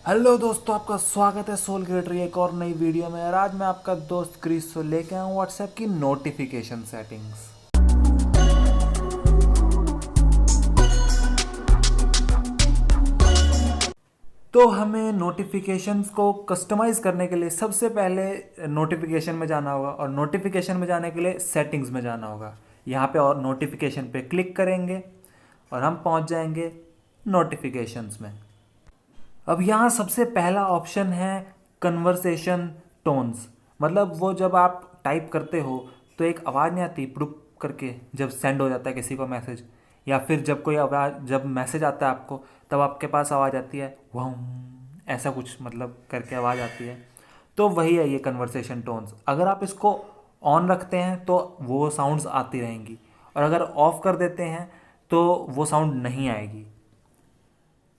Hello दोस्तों, आपका स्वागत है सोल क्रिएटर एक और नई वीडियो में। और आज मैं आपका दोस्त क्रिस लेके आया हूँ व्हाट्सएप की नोटिफिकेशन सेटिंग्स। तो हमें नोटिफिकेशंस को कस्टमाइज़ करने के लिए सबसे पहले नोटिफिकेशन में जाना होगा, और नोटिफिकेशन में जाने के लिए सेटिंग्स में जाना होगा। यहाँ पे और नोटिफिकेशन पे क्लिक करेंगे और हम पहुँच जाएंगे नोटिफिकेशंस में। अब यहाँ सबसे पहला ऑप्शन है कन्वर्सेशन टोन्स। मतलब वो जब आप टाइप करते हो तो एक आवाज़ नहीं आती प्रुप करके जब सेंड हो जाता है किसी को मैसेज, या फिर जब कोई आवाज़ जब मैसेज आता है आपको तब आपके पास आवाज़ आती है वाह, ऐसा कुछ मतलब करके आवाज़ आती है। तो वही है ये कन्वर्सेशन टोन्स। अगर आप इसको ऑन रखते हैं तो वो साउंड्स आती रहेंगी, और अगर ऑफ़ कर देते हैं तो वो साउंड नहीं आएगी।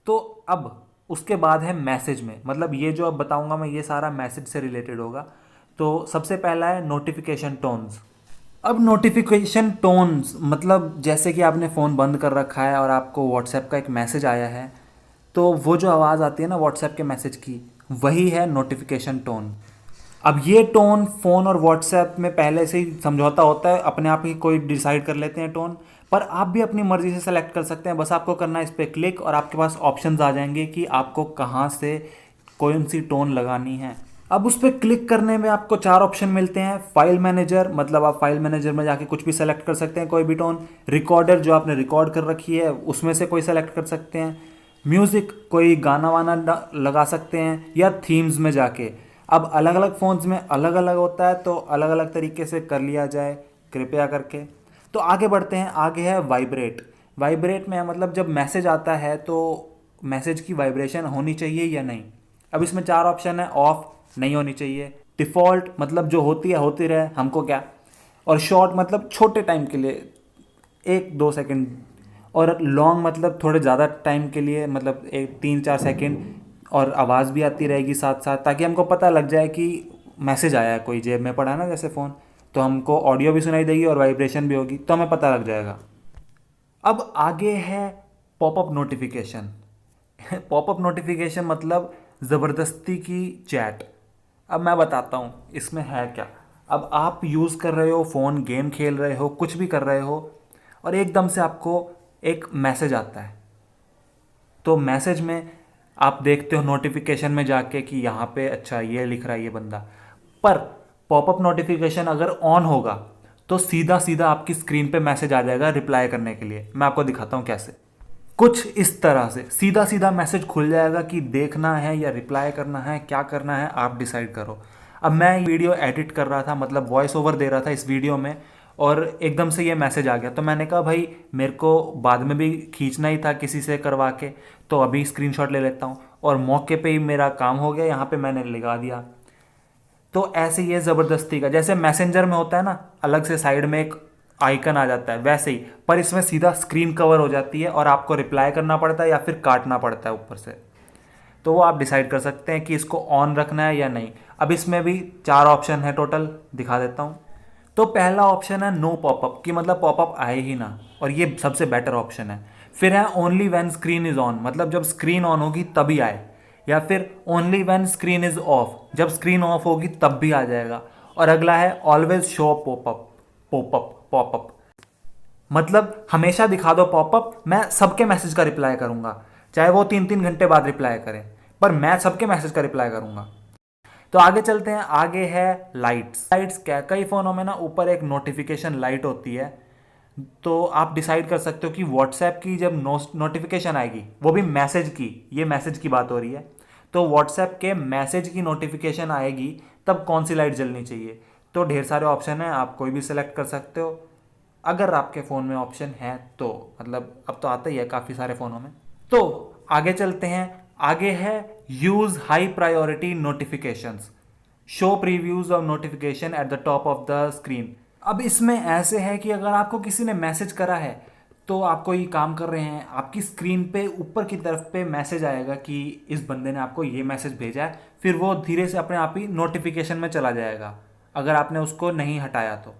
तो अब उसके बाद है मैसेज में, मतलब ये जो अब बताऊंगा मैं ये सारा मैसेज से रिलेटेड होगा। तो सबसे पहला है नोटिफिकेशन टोन्स। अब नोटिफिकेशन टोन्स मतलब जैसे कि आपने फ़ोन बंद कर रखा है और आपको व्हाट्सएप का एक मैसेज आया है, तो वो जो आवाज़ आती है ना व्हाट्सएप के मैसेज की, वही है नोटिफिकेशन टोन। अब ये टोन फ़ोन और व्हाट्सएप में पहले से ही समझौता होता है, अपने आप ही कोई डिसाइड कर लेते हैं टोन। पर आप भी अपनी मर्ज़ी से सेलेक्ट कर सकते हैं। बस आपको करना है इस पर क्लिक, और आपके पास ऑप्शंस आ जाएंगे कि आपको कहाँ से कौन सी टोन लगानी है। अब उस पर क्लिक करने में आपको चार ऑप्शन मिलते हैं। फाइल मैनेजर, मतलब आप फाइल मैनेजर में जाके कुछ भी सेलेक्ट कर सकते हैं, कोई भी टोन। रिकॉर्डर, जो आपने रिकॉर्ड कर रखी है उसमें से कोई सेलेक्ट कर सकते हैं। म्यूज़िक, कोई गाना वाना लगा सकते हैं, या थीम्स में जाके। अब अलग अलग फ़ोन्स में अलग अलग होता है, तो अलग अलग तरीके से कर लिया जाए कृपया करके। तो आगे बढ़ते हैं। आगे है वाइब्रेट। वाइब्रेट में मतलब जब मैसेज आता है तो मैसेज की वाइब्रेशन होनी चाहिए या नहीं। अब इसमें चार ऑप्शन है। ऑफ, नहीं होनी चाहिए। डिफ़ॉल्ट, मतलब जो होती है होती रहे, हमको क्या। और शॉर्ट मतलब छोटे टाइम के लिए, 1-2 सेकंड। और लॉन्ग मतलब थोड़े ज़्यादा टाइम के लिए, मतलब 3-4 सेकंड। और आवाज़ भी आती रहेगी साथ साथ, ताकि हमको पता लग जाए कि मैसेज आया है, कोई जेब में पड़ा है ना जैसे फ़ोन, तो हमको ऑडियो भी सुनाई देगी और वाइब्रेशन भी होगी, तो हमें पता लग जाएगा। अब आगे है पॉपअप नोटिफिकेशन। पॉपअप नोटिफिकेशन मतलब ज़बरदस्ती की चैट। अब मैं बताता हूँ इसमें है क्या। अब आप यूज़ कर रहे हो फ़ोन, गेम खेल रहे हो, कुछ भी कर रहे हो, और एकदम से आपको एक मैसेज आता है। तो मैसेज में आप देखते हो नोटिफिकेशन में जाके कि यहाँ पे अच्छा ये लिख रहा है ये बंदा। पर पॉपअप नोटिफिकेशन अगर ऑन होगा तो सीधा सीधा आपकी स्क्रीन पे मैसेज आ जाएगा रिप्लाई करने के लिए। मैं आपको दिखाता हूँ कैसे। कुछ इस तरह से सीधा सीधा मैसेज खुल जाएगा कि देखना है या रिप्लाई करना है, क्या करना है आप डिसाइड करो। अब मैं वीडियो एडिट कर रहा था, मतलब वॉइस ओवर दे रहा था इस वीडियो में, और एकदम से ये मैसेज आ गया। तो मैंने कहा भाई मेरे को बाद में भी खींचना ही था किसी से करवा के, तो अभी स्क्रीनशॉट ले लेता हूँ, और मौके पे ही मेरा काम हो गया, यहाँ पे मैंने लगा दिया। तो ऐसे ही है ज़बरदस्ती का। जैसे मैसेंजर में होता है ना, अलग से साइड में एक आइकन आ जाता है, वैसे ही, पर इसमें सीधा स्क्रीन कवर हो जाती है और आपको रिप्लाई करना पड़ता है या फिर काटना पड़ता है ऊपर से। तो वो आप डिसाइड कर सकते हैं कि इसको ऑन रखना है या नहीं। अब इसमें भी चार ऑप्शन है टोटल, दिखा देता हूँ। तो पहला ऑप्शन है नो पॉपअप, कि मतलब पॉपअप आए ही ना, और ये सबसे बेटर ऑप्शन है। फिर है only when screen is on, मतलब जब स्क्रीन ऑन होगी तभी आए। या फिर only when screen is of, जब स्क्रीन ऑफ होगी तब भी आ जाएगा। और अगला है always show popup. Popup popup मतलब हमेशा दिखा दो पॉपअप, मैं सबके मैसेज का रिप्लाई करूंगा, चाहे वो 3-3 घंटे बाद रिप्लाई करें, पर मैं सबके मैसेज का रिप्लाई करूंगा। तो आगे चलते हैं। आगे है लाइट्स। लाइट्स क्या, कई फ़ोनों में ना ऊपर एक नोटिफिकेशन लाइट होती है। तो आप डिसाइड कर सकते हो कि व्हाट्सएप की जब नोटिफिकेशन आएगी, वो भी मैसेज की, ये मैसेज की बात हो रही है, तो व्हाट्सएप के मैसेज की नोटिफिकेशन आएगी तब कौन सी लाइट जलनी चाहिए। तो ढेर सारे ऑप्शन हैं, आप कोई भी सेलेक्ट कर सकते हो, अगर आपके फ़ोन में ऑप्शन है तो। मतलब अब तो आता ही है काफ़ी सारे फ़ोनों में। तो आगे चलते हैं। आगे है use high priority notifications, show previews of notification at the top of the screen. अब इसमें ऐसे है कि अगर आपको किसी ने मैसेज करा है, तो आप कोई काम कर रहे हैं, आपकी स्क्रीन पे ऊपर की तरफ पे मैसेज आएगा कि इस बंदे ने आपको ये मैसेज भेजा है, फिर वो धीरे से अपने आप ही नोटिफिकेशन में चला जाएगा अगर आपने उसको नहीं हटाया तो।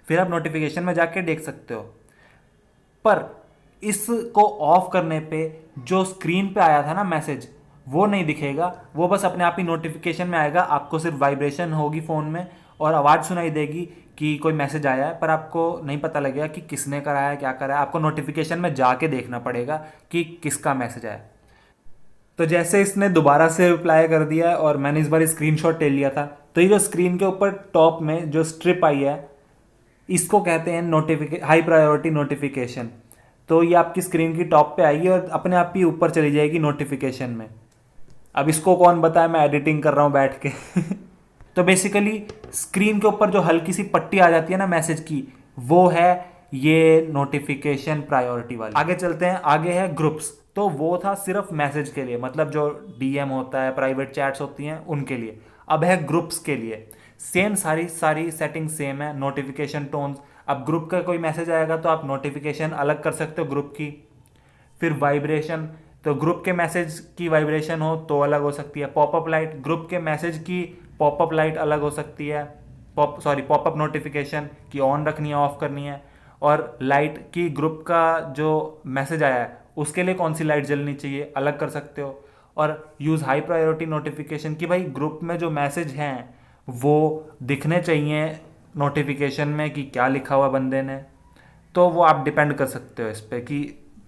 फिर आप नोटिफिकेशन में जाके देख सकते हो। पर इसको ऑफ करने पे जो स्क्रीन पे आया था ना मैसेज, वो नहीं दिखेगा, वो बस अपने आप ही नोटिफिकेशन में आएगा। आपको सिर्फ वाइब्रेशन होगी फ़ोन में और आवाज़ सुनाई देगी कि कोई मैसेज आया है, पर आपको नहीं पता लगेगा कि किसने कराया है, क्या कराया है। आपको नोटिफिकेशन में जाके देखना पड़ेगा कि किसका मैसेज आया। तो जैसे इसने दोबारा से रिप्लाई कर दिया है और मैंने इस बार स्क्रीनशॉट ले लिया था, तो ये जो स्क्रीन के ऊपर टॉप में जो स्ट्रिप आई है, इसको कहते हैं हाई प्रायोरिटी नोटिफिकेशन। तो ये आपकी स्क्रीन की टॉप पे आएगी और अपने आप ही ऊपर चली जाएगी नोटिफिकेशन में। अब इसको कौन बताए, मैं एडिटिंग कर रहा हूँ बैठ के तो बेसिकली स्क्रीन के ऊपर जो हल्की सी पट्टी आ जाती है ना मैसेज की, वो है ये नोटिफिकेशन प्रायोरिटी वाली। आगे चलते हैं, आगे है ग्रुप्स। तो वो था सिर्फ मैसेज के लिए, मतलब जो डीएम होता है, प्राइवेट चैट्स होती हैं उनके लिए। अब है ग्रुप्स के लिए, सेम सारी सारी सेटिंग सेम है, नोटिफिकेशन टोन्स। अब ग्रुप का कोई मैसेज आएगा तो आप नोटिफिकेशन अलग कर सकते हो ग्रुप की। फिर वाइब्रेशन, तो ग्रुप के मैसेज की वाइब्रेशन हो तो अलग हो सकती है। पॉपअप लाइट, ग्रुप के मैसेज की पॉपअप लाइट अलग हो सकती है। पॉपअप नोटिफिकेशन की ऑन रखनी है, ऑफ करनी है। और लाइट की, ग्रुप का जो मैसेज आया है उसके लिए कौन सी लाइट जलनी चाहिए, अलग कर सकते हो। और यूज़ हाई प्रायोरिटी नोटिफिकेशन की भाई ग्रुप में जो मैसेज हैं वो दिखने चाहिए नोटिफिकेशन में कि क्या लिखा हुआ बंदे ने। तो वो आप डिपेंड कर सकते हो इस पर कि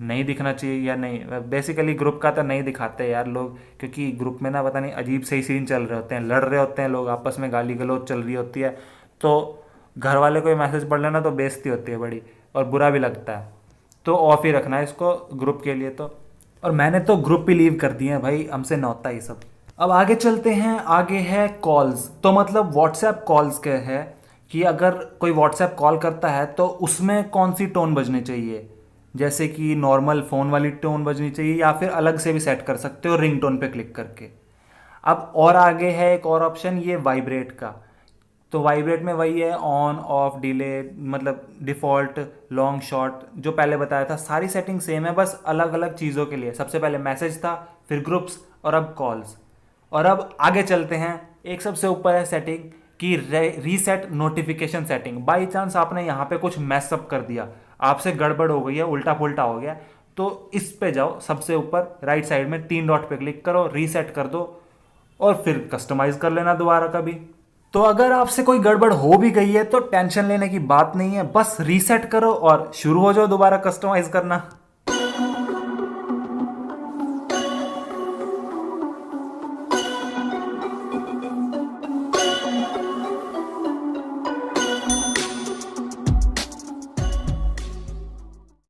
नहीं दिखना चाहिए या नहीं। बेसिकली ग्रुप का तो नहीं दिखाते यार लोग, क्योंकि ग्रुप में ना पता नहीं अजीब से ही सीन चल रहे होते हैं, लड़ रहे होते हैं लोग आपस में, गाली गलौज चल रही होती है। तो घर वाले कोई मैसेज पढ़ लेना तो बेइज्जती होती है बड़ी, और बुरा भी लगता है। तो ऑफ ही रखना है इसको ग्रुप के लिए तो। और मैंने तो ग्रुप ही लीव कर दिए हैं भाई, हमसे ना होता ये सब। अब आगे चलते हैं, आगे है कॉल्स। तो मतलब व्हाट्सएप कॉल्स के है कि अगर कोई व्हाट्सएप कॉल करता है तो उसमें कौन सी टोन बजनी चाहिए, जैसे कि नॉर्मल फ़ोन वाली टोन बजनी चाहिए या फिर अलग से भी सेट कर सकते हो रिंग टोन पे क्लिक करके। अब और आगे है एक और ऑप्शन, ये वाइब्रेट का। तो वाइब्रेट में वही है, ऑन ऑफ डिले, मतलब डिफ़ॉल्ट, लॉन्ग शॉर्ट, जो पहले बताया था सारी सेटिंग सेम है, बस अलग अलग चीज़ों के लिए। सबसे पहले मैसेज था, फिर ग्रुप्स, और अब कॉल्स। और अब आगे चलते हैं, एक सबसे ऊपर है सेटिंग कि reset notification setting. By chance आपने यहाँ पे कुछ मैसअप कर दिया, आपसे गड़बड़ हो गई है, उल्टा पुल्टा हो गया, तो इस पे जाओ, सबसे ऊपर राइट साइड में 3 डॉट पे क्लिक करो, रीसेट कर दो और फिर कस्टमाइज कर लेना दोबारा कभी। तो अगर आपसे कोई गड़बड़ हो भी गई है तो टेंशन लेने की बात नहीं है, बस रीसेट करो और शुरू हो जाओ दोबारा कस्टमाइज करना।